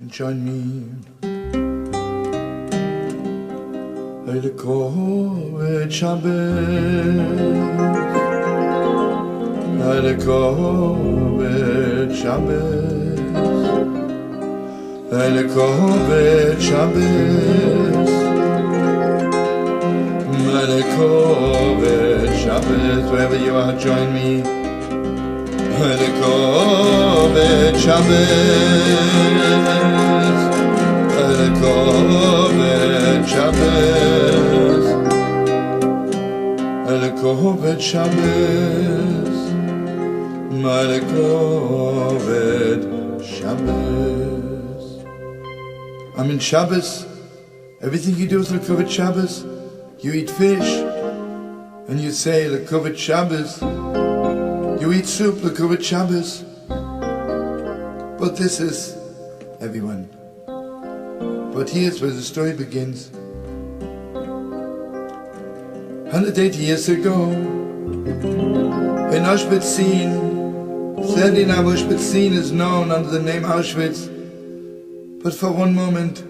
Join me. Lekvod Shabbos, Lekvod Shabbos, Lekvod Shabbos, Lekvod Shabbos. Wherever you are, join me. Lekvod Shabbos, Lekvod Shabbos, Lekvod Shabbos, Lekvod Shabbos. I'm in Shabbos. Everything you do is Lekvod Shabbos. You eat fish, and you say Lekvod Shabbos. You eat soup, Lekvod Shabbos. But this is everyone. But here's where the story begins. 180 years ago, in Auschwitz, 39 Auschwitz is known under the name Auschwitz. But for one moment,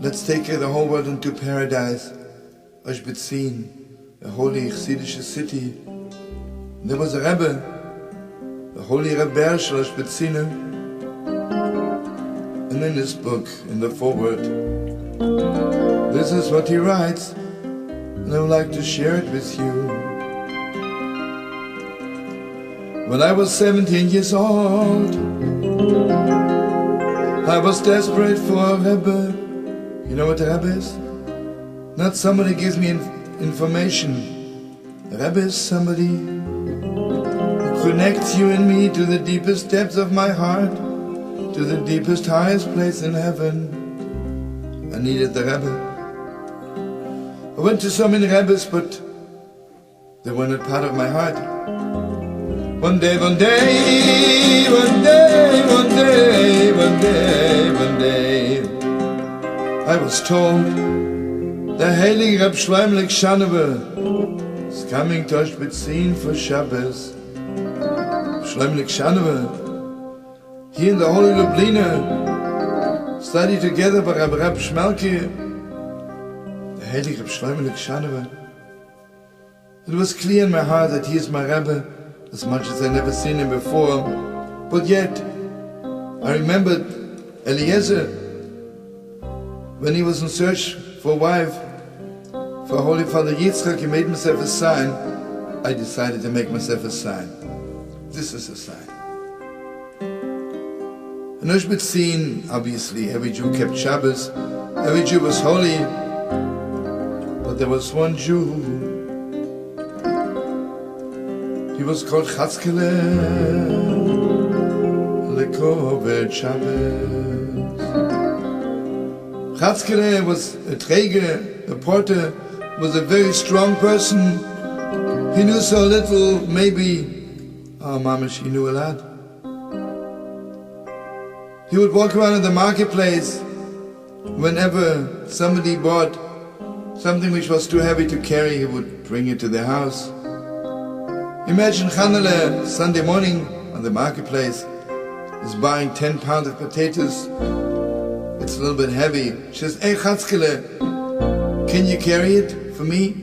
let's take the whole world into paradise. Auschwitz, a holy Chassidish city. There was a Rabbi, the holy Rabbi Auschwitz. And in this book, in the foreword, this is what he writes, and I would like to share it with you. When I was 17 years old, I was desperate for a Rebbe. You know what a Rebbe is? Not somebody gives me information. A Rebbe is somebody who connects you and me to the deepest depths of my heart, to the deepest, highest place in heaven. I needed the Rebbe. I went to so many Rebbes, but they were not part of my heart. One day, I was told the Heilige Reb Shlomo is coming to Auschwitz for Shabbos. Shlomo here in the Holy Lublina, study together by Rabbi Schmelke, the Heilige Reb Shlomo. It was clear in my heart that he is my Rebbe, as much as I never seen him before. But yet, I remembered Eliezer, when he was in search for a wife, for Holy Father Yitzchak, he made himself a sign. I decided to make myself a sign. This is a sign. In Auschwitz, obviously, every Jew kept Shabbos, every Jew was holy, but there was one Jew. He was called Chatzkele Lekvod Shabbos. Chatzkele was a träger, a porter, was a very strong person. He knew so little, maybe, mamish, he knew a lot. He would walk around in the marketplace. Whenever somebody bought something which was too heavy to carry, he would bring it to their house. Imagine Chanele Sunday morning on the marketplace is buying 10 pounds of potatoes. It's a little bit heavy. She says, "Hey Chatzkele, can you carry it for me?"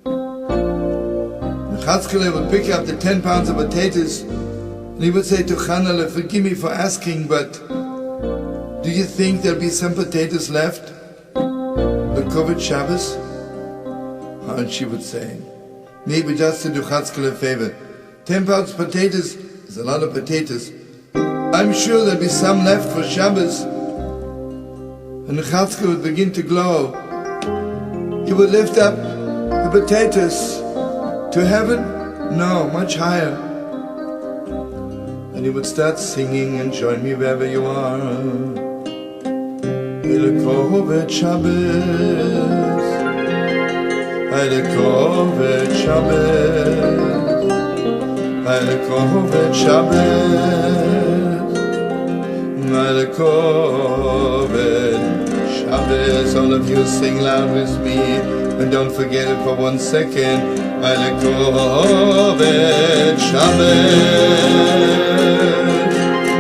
And Chatzkele would pick up the 10 pounds of potatoes and he would say to Chanele, "Forgive me for asking, but do you think there'll be some potatoes left? Lekvod Shabbos?" And she would say, "Maybe just to do Chatzkele a favor. 10 pounds of potatoes is a lot of potatoes. I'm sure there'll be some left for Shabbos." And the Chatzkele would begin to glow. He would lift up the potatoes to heaven? No, much higher. And he would start singing, and join me wherever you are. Lekvod Shabbos, Lekvod Shabbos, Lekvod Shabbos, Lekvod Shabbos. All of you sing loud with me, and don't forget it for 1 second. Lekvod Shabbos.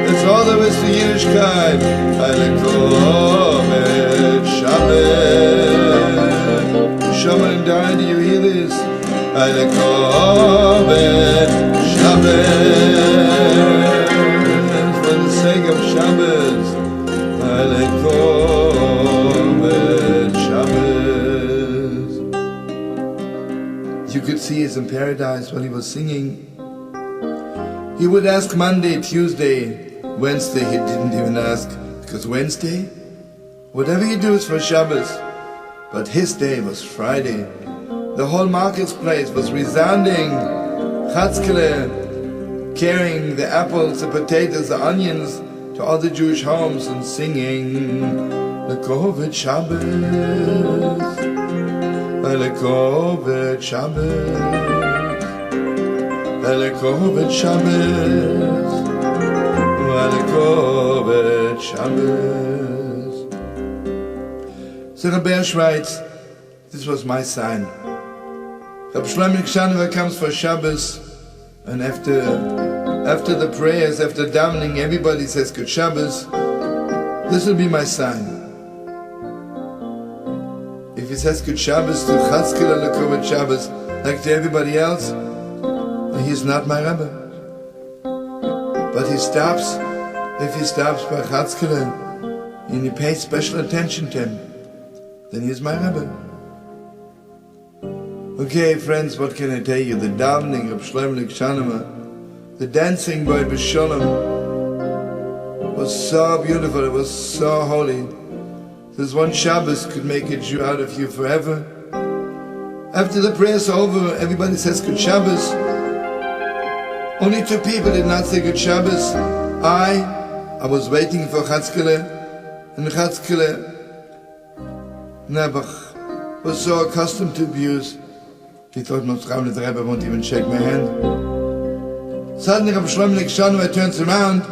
Let's all the rest of Yiddishkeit. Lekvod Shabbos. Shlomo and Dara, do you hear this? Lekvod Shabbos. For the sake of Shabbos. Lekvod Shabbos. You could see us in paradise while he was singing. He would ask Monday, Tuesday, Wednesday. He didn't even ask, because Wednesday, whatever you do is for Shabbos. But his day was Friday. The whole marketplace was resounding. Chatzkele carrying the apples, the potatoes, the onions to all the Jewish homes and singing Lekvod Shabbos, Lekvod Shabbos. Lekvod Shabbos, Lekvod Shabbos. So Rabbi writes, this was my sign. Rabbi Shlomo comes for Shabbos, and after the prayers, after davening, everybody says Good Shabbos. This will be my sign. If he says Good Shabbos to Chatzkele Lekvod Shabbos, like to everybody else, he's not my Rabbi. But he stops, if he stops by Chatzkele and he pays special attention to him, then he's my Rabbi. Okay, friends, what can I tell you? The davening of Shlomo, the dancing by B'Shalom was so beautiful, it was so holy. This one Shabbos could make a Jew out of you forever. After the prayers are over, everybody says Good Shabbos. Only two people did not say Good Shabbos. I was waiting for Chatzkele, and Chatzkele Nebuch was so accustomed to abuse, he thought the Rebbe won't even shake my hand. Suddenly Rabbi Shlomo turns around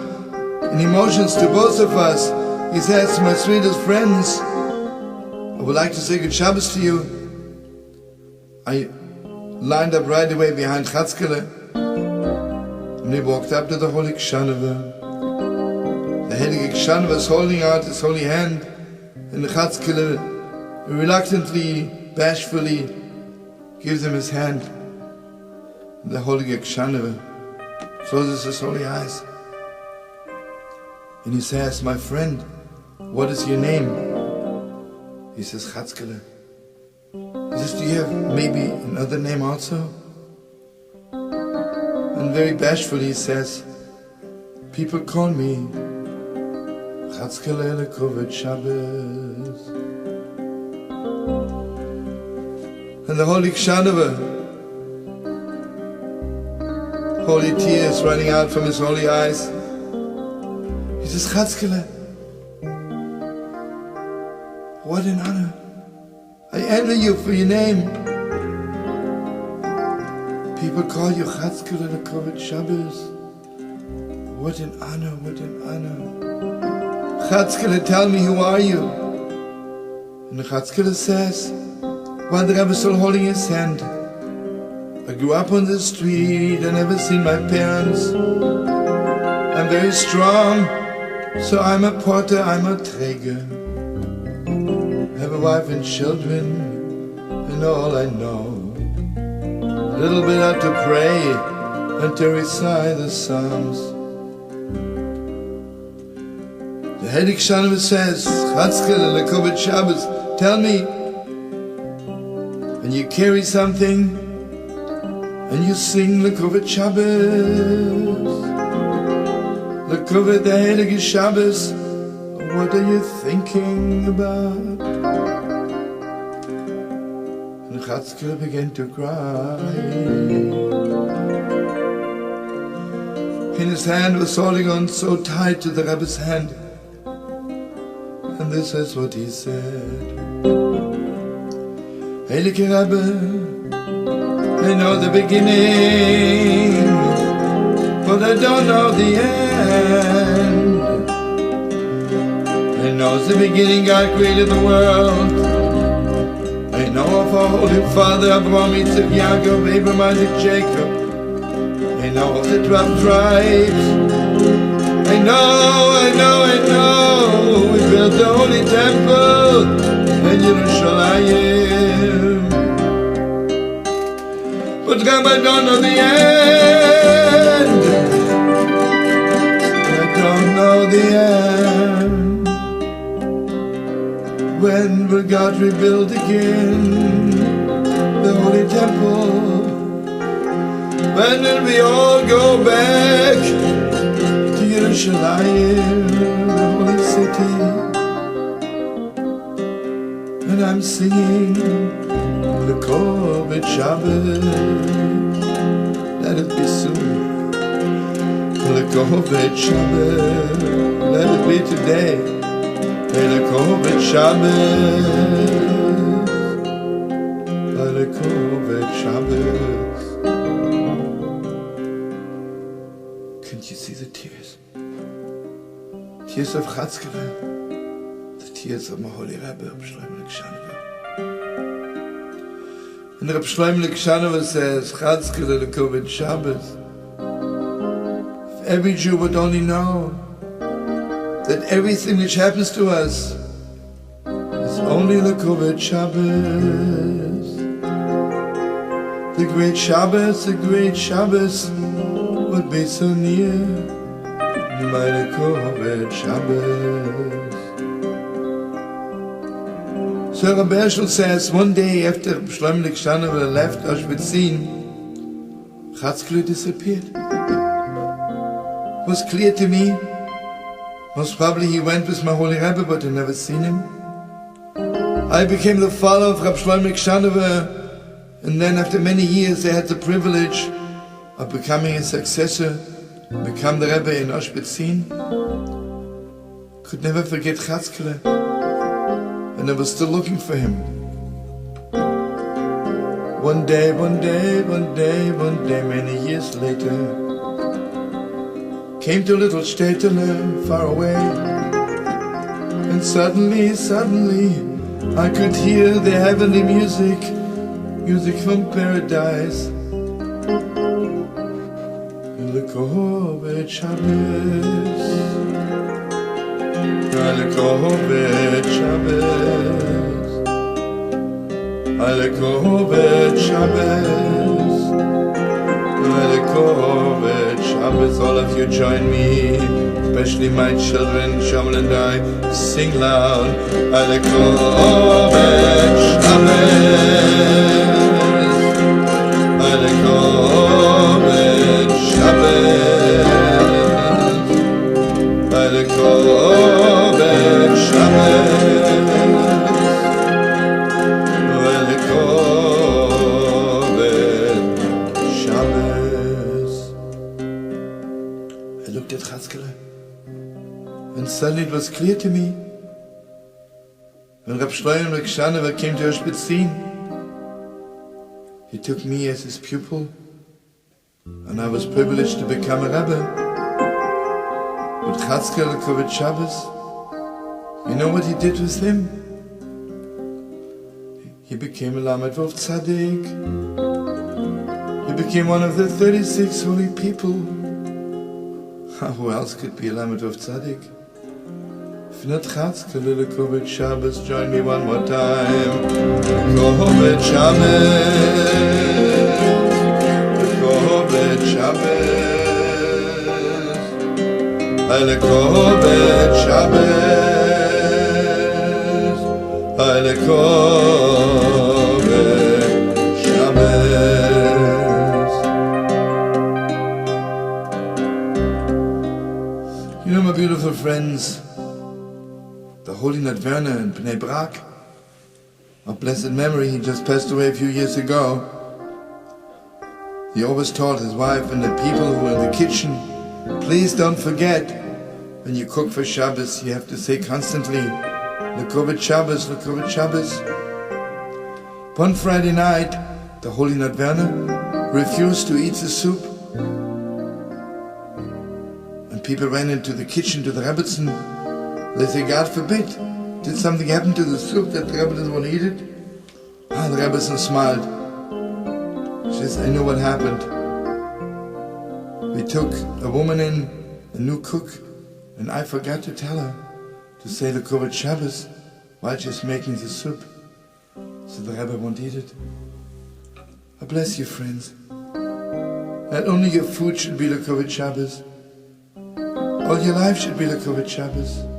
and he motions to both of us. He says, my sweetest friends, I would like to say Good Shabbos to you. I lined up right away behind Chatzkele. And he walked up to the Holy Kshanova. The Heilige Kshanova was holding out his holy hand, and the Chatzkele reluctantly, bashfully gives him his hand. And the Heilige Kshanova closes his holy eyes. And he says, my friend, what is your name? He says, Chatzkele. He says, do you have maybe another name also? And very bashfully he says, people call me Chatzkele Lekvod Shabbos. And the Holy Kshanova, holy tears running out from his holy eyes, he says, Chatzkele, what an honor. I envy you for your name. People call you Chatzkele Lekvod Shabbos. What an honor, what an honor. Chatzkele, tell me, who are you? And Chatzkele says, while the Rebbe is still holding his hand, I grew up on the street, I never seen my parents. I'm very strong, so I'm a porter, I'm a träger. I have a wife and children, and all I know. A little bit how to pray and to recite the Psalms. The Heilige Kshanova says, Chatzkele Lekvod Shabbos, tell me, when you carry something and you sing Lekvod Shabbos, Lekvod the Heilige Shabbos, what are you thinking about? And Chatzkele began to cry. And his hand was holding on so tight to the Rebbe's hand. And this is what he said. Heilige Rebbe, I know the beginning, but I don't know the end. I know the beginning God created the world. I know of our Holy Father Abraham, Yitzchak, Yaakov, Abraham, Isaac, Jacob. I know of the 12 tribes. I We built the holy temple in Yerushalayim. But Rabbi, I don't know the end. I don't know the end. When will God rebuild again the holy temple? When will we all go back to Yerushalayim, the holy city? And I'm singing Lekvod Shabbos. Let it be soon. Lekvod Shabbos. Let it be today. Lekvod Shabbos. Lekvod Shabbos. Can't you see the tears? Tears of Chatzkele. The tears of my holy Rabbi, Shlomo Lekvod. And Rabbi Shlomo Lekvod says, Chatzkele Lekvod Shabbos. If every Jew would only know that everything which happens to us is only Lekvod Shabbos. The great Shabbos would be so near. My Lekvod Shabbos. So Rabbi says, one day after Shlomo Lekvod left Auschwitz, Chatzkele disappeared. It was clear to me, most probably he went with my holy Rabbi, but I never seen him. I became the follower of Rabbi Shlomo Lekvod, and then after many years I had the privilege of becoming his successor, become the Rabbi in Auschwitz. Could never forget Chatzkele. And I was still looking for him. One day, many years later, came to a little shtetl far away, and suddenly, I could hear the heavenly music from paradise. Lekvod Shabbos. Lekvod Shabbos. Lekvod Shabbos. Lekvod Shabbos. All of you join me, especially my children, Shaman and I, sing loud. Lekvod Shabbos. Lekvod Shabbos. Lekvod Shabbos. I looked at Chatzkele, and suddenly it was clear to me. When Rabbi Shlomo Lekvod came to Auschwitz, he took me as his pupil, and I was privileged to become a Rabbi. But Chatzkele Lekvod Shabbos, you know what he did with him? He became a Lamed Vov Tzaddik. He became one of the 36 holy people. Who else could be a Lamed Vov Tzaddik? If not Chatzkele Lekvod Shabbos, join me one more time. Lekvod Shabbos. Lekvod Shabbos. Lekvod Shabbos. Lekvod Shabbos. You know, my beautiful friends, the Holy Nadverna in Bnei Brak, of blessed memory, he just passed away a few years ago. He always taught his wife and the people who were in the kitchen, please don't forget, when you cook for Shabbos, you have to say constantly, Lekvod Shabbos, Lekvod Shabbos. One Friday night, the Holy Nadverna refused to eat the soup. And people ran into the kitchen to the Rebbetzin. They say, God forbid, did something happen to the soup that the Rebbe doesn't want to eat it? Ah, the Rebbetzin smiled. She says, I know what happened. We took a woman in, a new cook, And I forgot to tell her to say Lekvod Shabbos while she's making the soup, so the Rabbi won't eat it. I bless you, friends. Not only your food should be Lekvod Shabbos, all your life should be Lekvod Shabbos.